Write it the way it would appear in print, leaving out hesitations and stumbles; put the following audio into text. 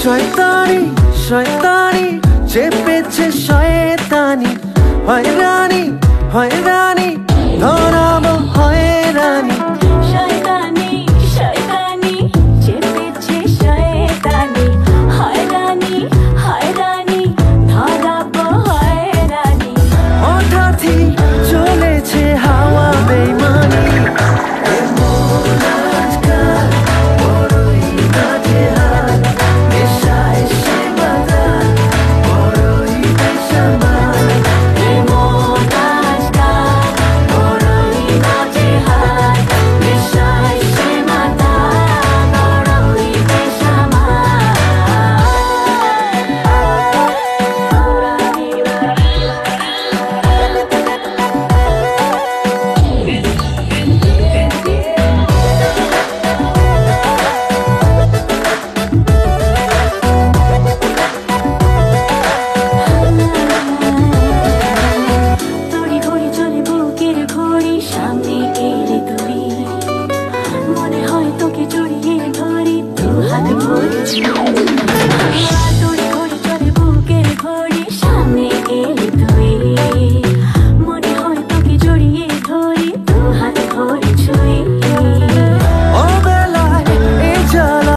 শয়তানি শয়তানি চেপেছে শয়তানি, হয়রানি হয়রানি ধরাবো হয়রানি। শয়তানি শয়তানি চেপেছে শয়তানি, হয়রানি হয়রানি ধরাবো হয়রানি। হঠাৎই চলেছে হাওয়া বেইমানি, এমন আজকাল বড়ই নাজেহাল, নেশায় সে মাতাল বড়ই বেসামাল। এমন আজকাল বড়ই নাজেহাল, নেশায় সে মাতাল বড়ই বেসামাল। তড়ি ঘড়ি চলে বুকের ঘড়ি, সামনে এলে তুই, মনে হয় তোকে জড়িয়ে ধরি, দু হাত ভরে ছুঁয়ে।